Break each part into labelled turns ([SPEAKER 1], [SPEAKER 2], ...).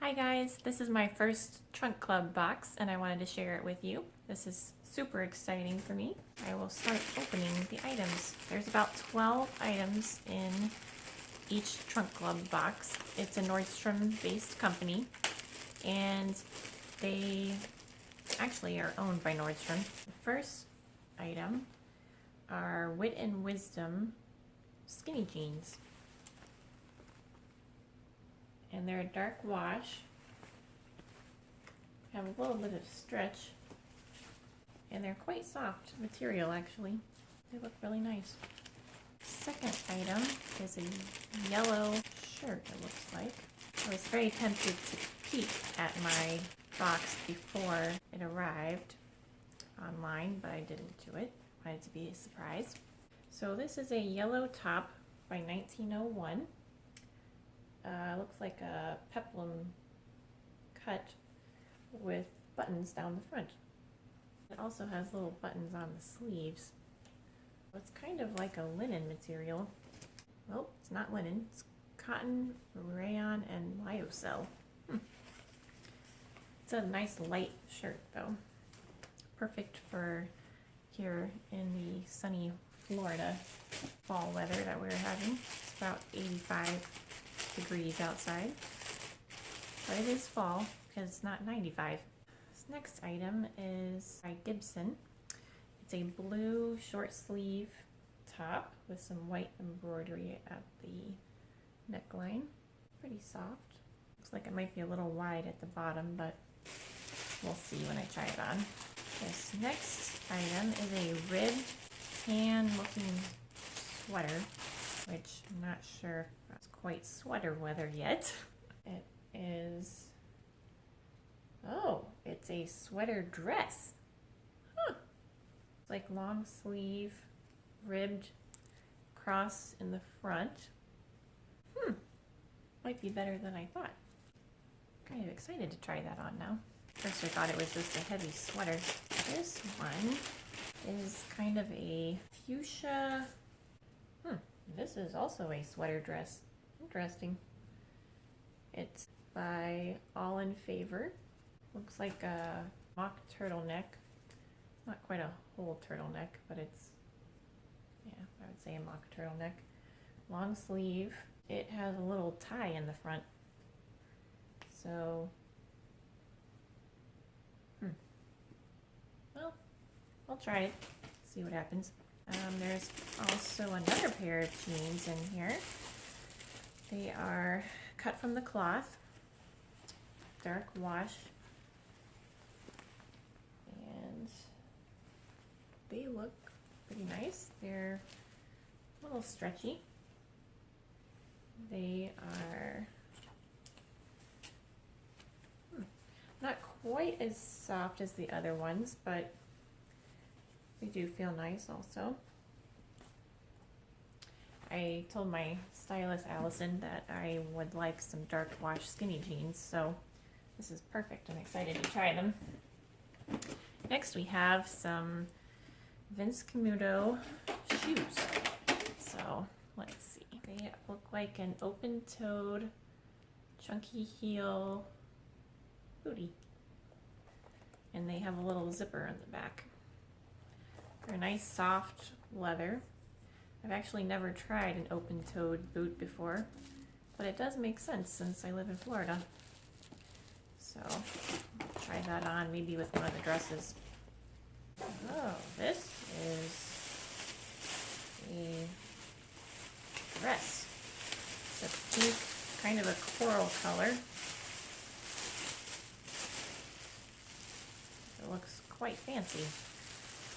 [SPEAKER 1] Hi guys, this is my first Trunk Club box and I wanted to share it with you. This is super exciting for me. I will start opening the items. There's about 12 items in each Trunk Club box. It's a Nordstrom based company and they actually are owned by Nordstrom. The first item are Wit and Wisdom skinny jeans. And they're a dark wash, have a little bit of stretch, and they're quite soft material actually. They look really nice. Second item is a yellow shirt, it looks like. I was very tempted to peek at my box before it arrived online, but I didn't do it. I wanted to be a surprise. So this is a yellow top by 1901. Looks like a peplum cut with buttons down the front. It also has little buttons on the sleeves. It's kind of like a linen material. Well, it's not linen. It's cotton, rayon, and lyocell. It's a nice light shirt though. Perfect for here in the sunny Florida fall weather that we're having. It's about 85 degrees outside, but it is fall because it's not 95. This next item is by Gibson. It's a blue short sleeve top with some white embroidery at the neckline. Pretty soft. Looks like it might be a little wide at the bottom, but we'll see when I try it on. This next item is a ribbed tan looking sweater, which I'm not sure if it's quite sweater weather yet. It is, oh, it's a sweater dress. Huh. It's like long sleeve, ribbed cross in the front. Might be better than I thought. Kind of excited to try that on now. First I thought it was just a heavy sweater. This one is kind of a fuchsia. This is also a sweater dress. Interesting. It's by All in Favor. Looks like a mock turtleneck. Not quite a whole turtleneck, but it's, yeah, I would say a mock turtleneck. Long sleeve. It has a little tie in the front. So, well, I'll try it, see what happens. There's also another pair of jeans in here. They are cut from the cloth, dark wash, and they look pretty nice. They're a little stretchy. They are not quite as soft as the other ones, but they do feel nice also. I told my stylist Allison that I would like some dark wash skinny jeans, so this is perfect. I'm excited to try them. Next we have some Vince Camuto shoes. So let's see. They look like an open-toed, chunky heel booty. And they have a little zipper in the back. They're nice soft leather. I've actually never tried an open-toed boot before, but it does make sense since I live in Florida. So I'll try that on maybe with one of the dresses. Oh, this is a dress. It's a pink, kind of a coral color. It looks quite fancy.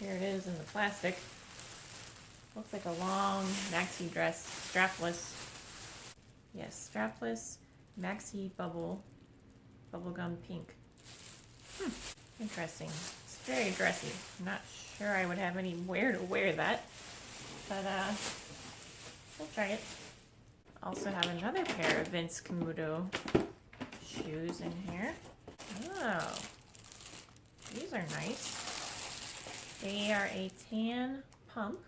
[SPEAKER 1] Here it is in the plastic. Looks like a long maxi dress, strapless. Yes, strapless maxi bubblegum pink. Interesting. It's very dressy. I'm not sure I would have anywhere to wear that, but we'll try it. Also have another pair of Vince Camuto shoes in here. Oh, these are nice. They are a tan pump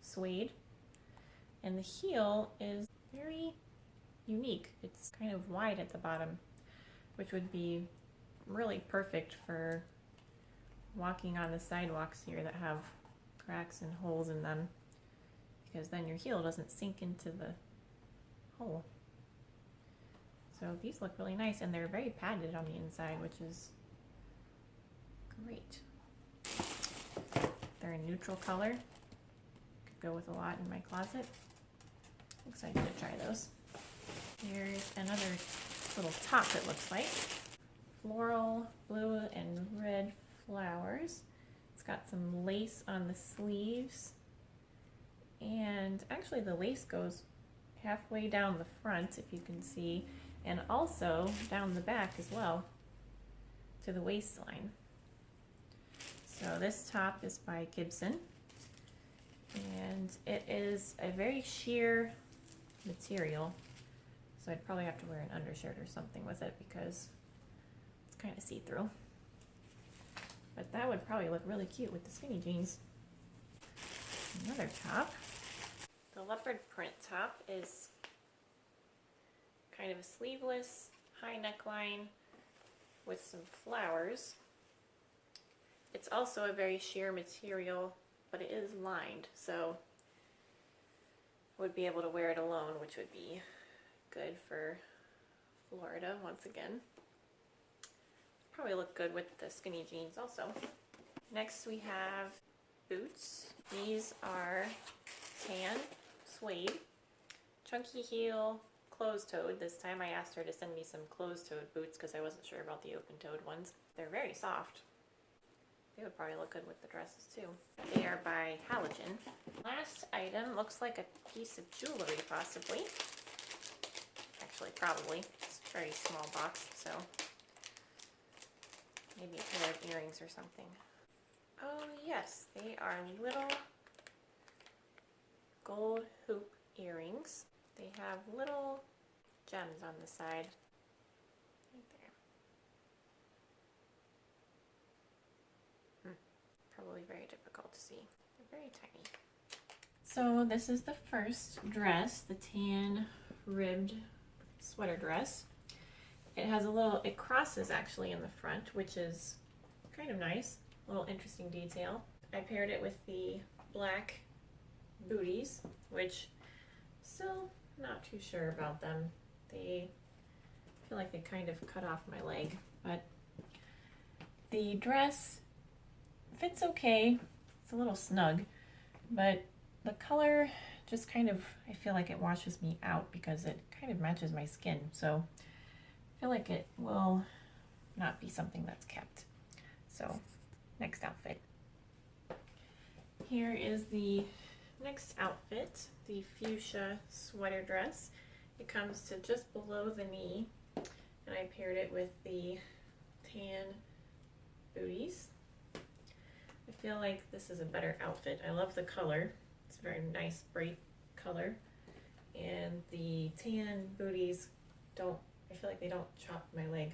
[SPEAKER 1] suede, and the heel is very unique. It's kind of wide at the bottom. which would be really perfect for walking on the sidewalks here that have cracks and holes in them, because then your heel doesn't sink into the hole. So these look really nice, and they're very padded on the inside, which is great. They're a neutral color. Could go with a lot in my closet. Excited to try those. Here's another little top, it looks like. Floral, blue and red flowers. It's got some lace on the sleeves. And actually the lace goes halfway down the front, if you can see, and also down the back as well to the waistline. So this top is by Gibson, and it is a very sheer material, so I'd probably have to wear an undershirt or something with it because it's kind of see-through. But that would probably look really cute with the skinny jeans. Another top. The leopard print top is kind of a sleeveless, high neckline with some flowers. It's also a very sheer material, but it is lined, so I would be able to wear it alone, which would be good for Florida once again. Probably look good with the skinny jeans also. Next we have boots. These are tan suede, chunky heel, closed-toed. This time I asked her to send me some closed-toed boots because I wasn't sure about the open-toed ones. They're very soft. They would probably look good with the dresses too. They are by Halogen. Last item looks like a piece of jewelry, possibly. Actually, probably. It's a very small box, so maybe a pair of earrings or something. Oh yes, they are little gold hoop earrings. They have little gems on the side. Right there. Probably very difficult to see. They're very tiny. So this is the first dress, the tan ribbed sweater dress. It has a little, it crosses actually in the front, which is kind of nice. A little interesting detail. I paired it with the black booties, which still not too sure about them. They feel like they kind of cut off my leg, but the dress fits okay. It's a little snug, but the color just kind of, I feel like it washes me out because it kind of matches my skin. So I feel like it will not be something that's kept. So next outfit. Here is the next outfit, the fuchsia sweater dress. It comes to just below the knee, and I paired it with the tan booties. I feel like this is a better outfit. I love the color. It's a very nice, bright color. And the tan booties don't, I feel like they don't chop my leg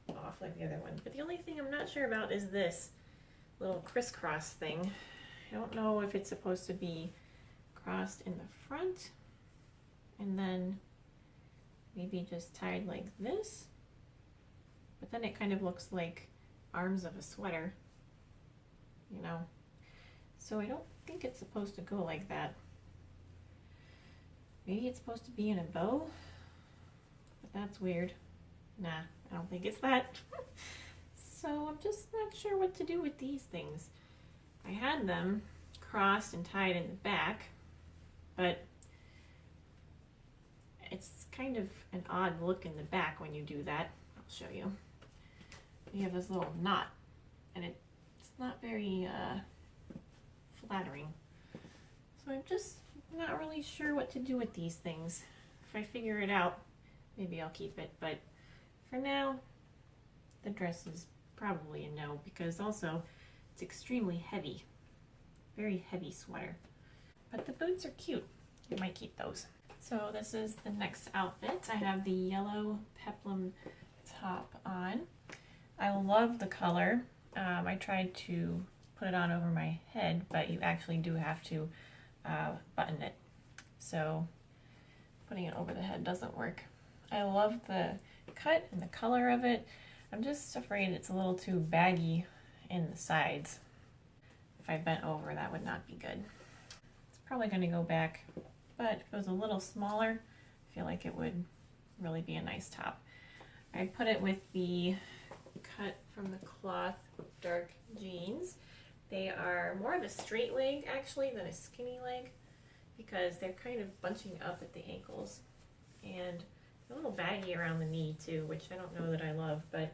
[SPEAKER 1] off like the other one. But the only thing I'm not sure about is this little crisscross thing. I don't know if it's supposed to be crossed in the front and then maybe just tied like this. But then it kind of looks like arms of a sweater, you know. So I don't think it's supposed to go like that. Maybe it's supposed to be in a bow, but that's weird. Nah, I don't think it's that. So I'm just not sure what to do with these things. I had them crossed and tied in the back, but it's kind of an odd look in the back when you do that. I'll show you. You have this little knot, and it's not very flattering. So I'm just not really sure what to do with these things. If I figure it out, maybe I'll keep it, but for now, the dress is probably a no, because also it's extremely heavy. Very heavy sweater. But the boots are cute. I might keep those. So this is the next outfit. I have the yellow peplum top on. I love the color. I tried to put it on over my head, but you actually do have to button it. So putting it over the head doesn't work. I love the cut and the color of it. I'm just afraid it's a little too baggy in the sides. If I bent over, that would not be good. It's probably going to go back, but if it was a little smaller, I feel like it would really be a nice top. I put it with the cut from the cloth dark jeans. They are more of a straight leg actually than a skinny leg because they're kind of bunching up at the ankles and a little baggy around the knee too, which I don't know that I love, but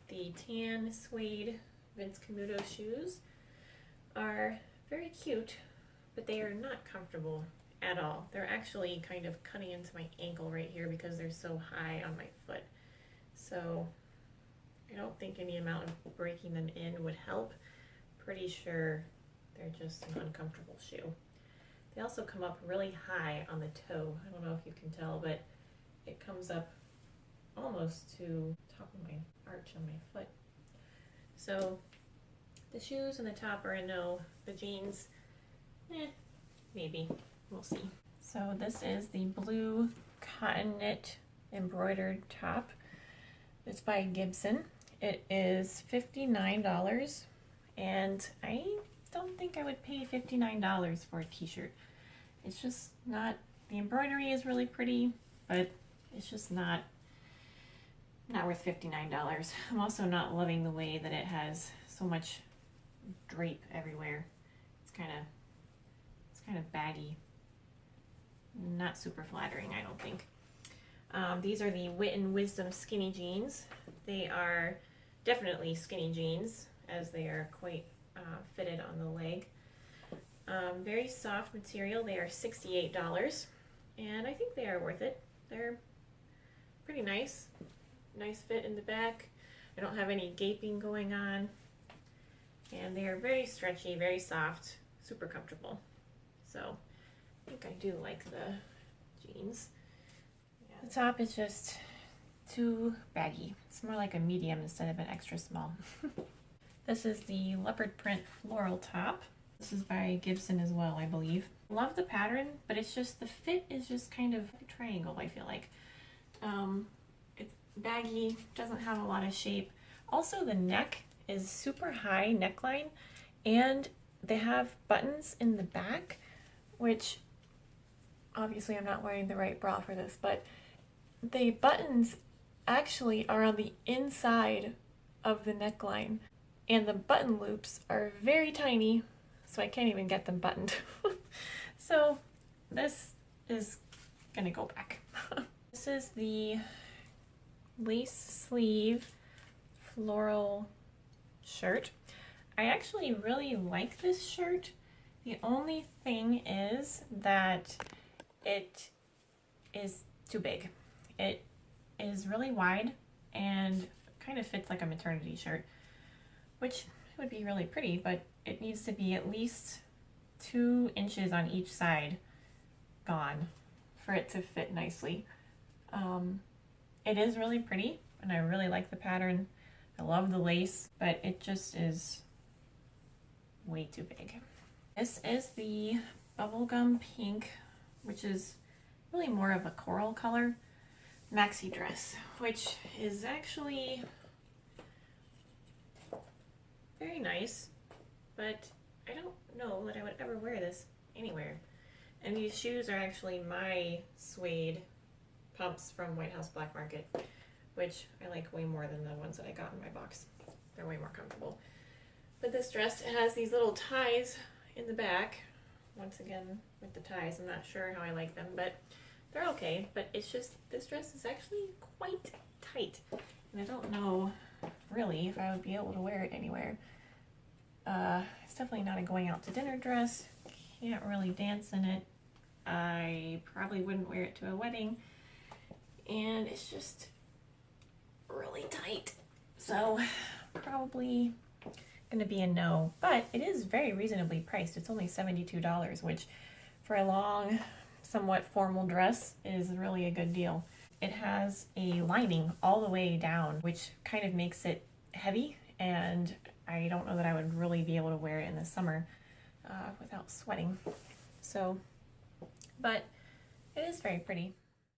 [SPEAKER 1] the tan suede Vince Camuto shoes are very cute, but they are not comfortable at all. They're actually kind of cutting into my ankle right here because they're so high on my foot. So I don't think any amount of breaking them in would help. Pretty sure they're just an uncomfortable shoe. They also come up really high on the toe. I don't know if you can tell, but it comes up almost to the top of my arch on my foot. So the shoes and the top are a no. The jeans, maybe. We'll see. So this is the blue cotton knit embroidered top. It's by Gibson. It is $59, and I don't think I would pay $59 for a t-shirt. It's just not, the embroidery is really pretty, but it's just not worth $59. I'm also not loving the way that it has so much drape everywhere. It's kind of baggy. Not super flattering, I don't think. These are the Wit and Wisdom skinny jeans. They are definitely skinny jeans as they are quite fitted on the leg. Very soft material. They are $68 and I think they are worth it. They're pretty nice. Nice fit in the back. I don't have any gaping going on. And they are very stretchy, very soft, super comfortable. So I think I do like the jeans. Yeah. The top is just too baggy. It's more like a medium instead of an extra small. This is the leopard print floral top. This is by Gibson as well, I believe. Love the pattern, but it's just, the fit is just kind of a triangle, I feel like. It's baggy, doesn't have a lot of shape. Also, the neck is super high neckline, and they have buttons in the back, which obviously I'm not wearing the right bra for this, but the buttons actually are on the inside of the neckline, and the button loops are very tiny, so I can't even get them buttoned. So this is gonna go back. This is the lace sleeve floral shirt. I actually really like this shirt. The only thing is that it is too big. It is really wide and kind of fits like a maternity shirt, which would be really pretty, but it needs to be at least 2 inches on each side gone for it to fit nicely. It is really pretty and I really like the pattern. I love the lace, but it just is way too big. This is the bubblegum pink, which is really more of a coral color maxi dress, which is actually very nice, but I don't know that I would ever wear this anywhere. And these shoes are actually my suede pumps from White House Black Market, which I like way more than the ones that I got in my box. They're way more comfortable. But this dress, it has these little ties in the back. Once again, with the ties, I'm not sure how I like them, but they're okay. But it's just, this dress is actually quite tight. And I don't know really if I would be able to wear it anywhere. It's definitely not a going out to dinner dress. Can't really dance in it. I probably wouldn't wear it to a wedding. And it's just really tight. So probably gonna be a no, but it is very reasonably priced. It's only $72, which for a long, somewhat formal dress is really a good deal. It has a lining all the way down, which kind of makes it heavy, and I don't know that I would really be able to wear it in the summer without sweating. So, but it is very pretty.